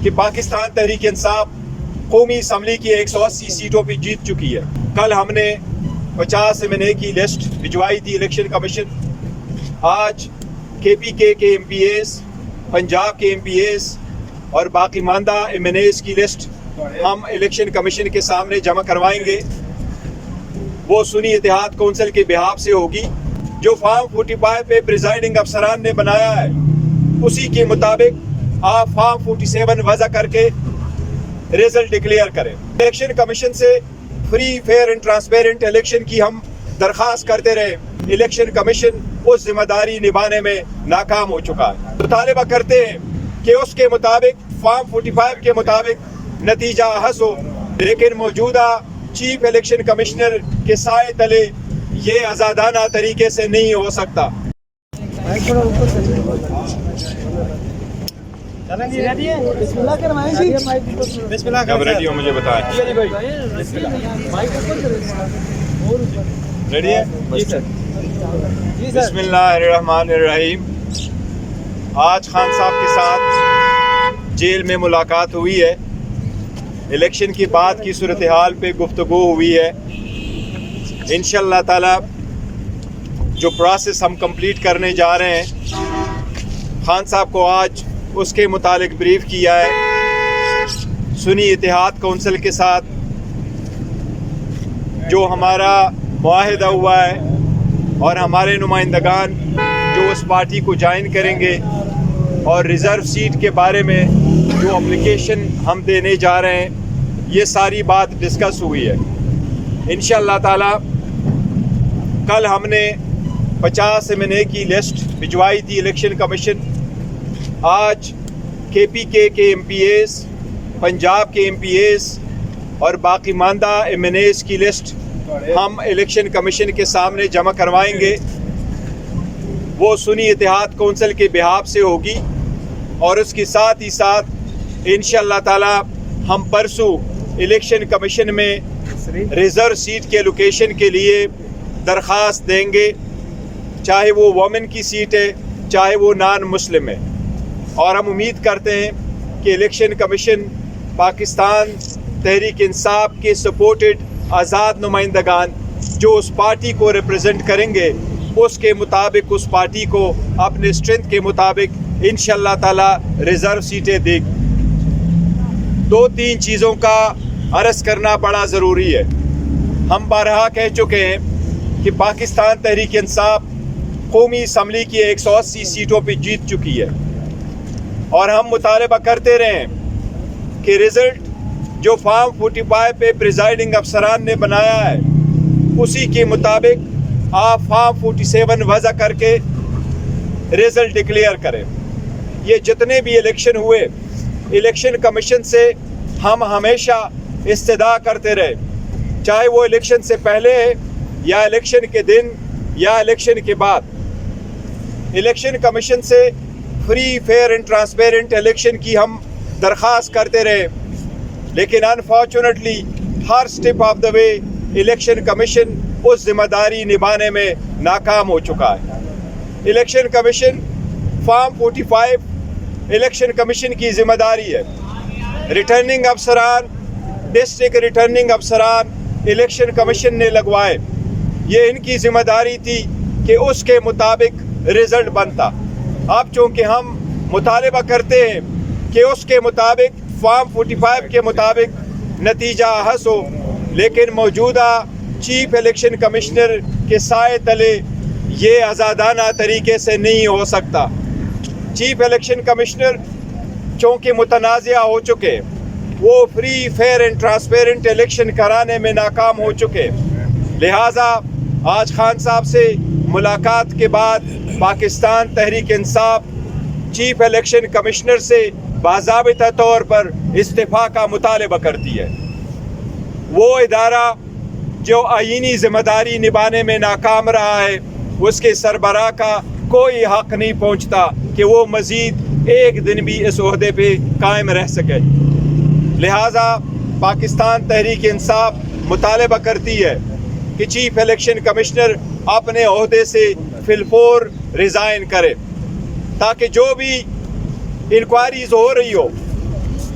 کہ پاکستان تحریک انصاف قومی اسمبلی کی 180 سیٹوں پہ جیت چکی ہے. کل ہم نے 50 MNA کی لسٹ بھجوائی تھی الیکشن کمیشن. آج KPK کے MPAs, پنجاب کے MPAs اور باقی ماندہ MNAs کی لسٹ ہم الیکشن کمیشن کے سامنے جمع کروائیں گے. وہ سنی اتحاد کونسل کے بہاف سے ہوگی. جو فارم 45 پہ پریزائڈنگ افسران نے بنایا ہے اسی کے مطابق آپ فارم 47 وضع کر کے ریزلٹ ڈکلیئر کریں. الیکشن کمیشن سے free fair and transparent election کی ہم درخواست کرتے رہے. الیکشن کمیشن اس ذمہ داری نبھانے میں ناکام ہو چکا ہے. مطالبہ کرتے ہیں کہ اس کے مطابق فارم 45 کے مطابق نتیجہ حاصل ہو، لیکن موجودہ چیف الیکشن کمشنر کے سائے تلے یہ آزادانہ طریقے سے نہیں ہو سکتا. جب ریڈی ہو مجھے بتائیں. ریڈی ہے؟ بسم اللہ الرحمن الرحیم. آج خان صاحب کے ساتھ جیل میں ملاقات ہوئی ہے. الیکشن کے بعد کی صورتحال پہ گفتگو ہوئی ہے. انشاءاللہ تعالی جو پروسیس ہم کمپلیٹ کرنے جا رہے ہیں خان صاحب کو آج اس کے متعلق بریف کیا ہے. سنی اتحاد کونسل کے ساتھ جو ہمارا معاہدہ ہوا ہے اور ہمارے نمائندگان جو اس پارٹی کو جوائن کریں گے اور ریزرو سیٹ کے بارے میں جو اپلیکیشن ہم دینے جا رہے ہیں یہ ساری بات ڈسکس ہوئی ہے. انشاءاللہ تعالی کل ہم نے 50 MNA کی لسٹ بھجوائی تھی الیکشن کمیشن. آج KPK کے MPAs, پنجاب کے MPAs اور باقی ماندہ MNAs کی لسٹ ہم الیکشن کمیشن کے سامنے جمع کروائیں گے. وہ سنی اتحاد کونسل کے بہاف سے ہوگی اور اس کے ساتھ ہی ساتھ انشاءاللہ تعالی ہم پرسوں الیکشن کمیشن میں ریزرو سیٹ کے لوکیشن کے لیے درخواست دیں گے، چاہے وہ وومن کی سیٹ ہے چاہے وہ نان مسلم ہے. اور ہم امید کرتے ہیں کہ الیکشن کمیشن پاکستان تحریک انصاف کے سپورٹڈ آزاد نمائندگان جو اس پارٹی کو ریپرزینٹ کریں گے اس کے مطابق اس پارٹی کو اپنے اسٹرینتھ کے مطابق انشاءاللہ تعالی ریزرو سیٹیں دے گی. 2-3 چیزوں کا عرض کرنا بڑا ضروری ہے. ہم بارہا کہہ چکے ہیں کہ پاکستان تحریک انصاف قومی اسمبلی کی 180 سیٹوں پہ جیت چکی ہے اور ہم مطالبہ کرتے رہے ہیں کہ ریزلٹ جو فارم 45 پہ پریزائڈنگ افسران نے بنایا ہے اسی کے مطابق آپ فارم 47 وضع کر کے ریزلٹ ڈکلیئر کریں. یہ جتنے بھی الیکشن ہوئے الیکشن کمیشن سے ہم ہمیشہ استدعا کرتے رہے، چاہے وہ الیکشن سے پہلے یا الیکشن کے دن یا الیکشن کے بعد. الیکشن کمیشن سے free fair and transparent election کی ہم درخواست کرتے رہے، لیکن انفارچونیٹلی ہر step of the way election commission اس ذمہ داری نبھانے میں ناکام ہو چکا ہے. Election commission form 45 election commission کی ذمہ داری ہے. ریٹرننگ افسران، ڈسٹرکٹ ریٹرننگ افسران الیکشن کمیشن نے لگوائے. یہ ان کی ذمہ داری تھی کہ اس کے مطابق رزلٹ بنتا. اب چونکہ ہم مطالبہ کرتے ہیں کہ اس کے مطابق فارم 45 کے مطابق نتیجہ حاصل ہو، لیکن موجودہ چیف الیکشن کمشنر کے سائے تلے یہ آزادانہ طریقے سے نہیں ہو سکتا. چیف الیکشن کمشنر چونکہ متنازع ہو چکے، وہ free fair and transparent election کرانے میں ناکام ہو چکے. لہٰذا آج خان صاحب سے ملاقات کے بعد Pakistan Tehreek Insaf chief election commissioner سے باضابطہ طور پر استعفیٰ کا مطالبہ کرتی ہے. وہ ادارہ جو آئینی ذمہ داری نبھانے میں ناکام رہا ہے، اس کے سربراہ کا کوئی حق نہیں پہنچتا کہ وہ مزید ایک دن بھی اس عہدے پہ قائم رہ سکے. لہٰذا پاکستان تحریک انصاف مطالبہ کرتی ہے کہ چیف الیکشن کمشنر اپنے عہدے سے فی الفور ریزائن کرے، تاکہ جو بھی انکوائریز ہو رہی ہو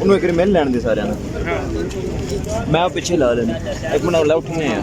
ਉਹਨੂੰ ਇੱਕ ਮਿਲ ਲੈਣ ਦੇ ਸਾਰਿਆਂ ਨੂੰ। ਮੈਂ ਉਹ ਪਿੱਛੇ ਲਾ ਲੈਣੀ, ਇੱਕ ਮਿੰਟ ਲਾ ਉੱਠਣੇ ਆ।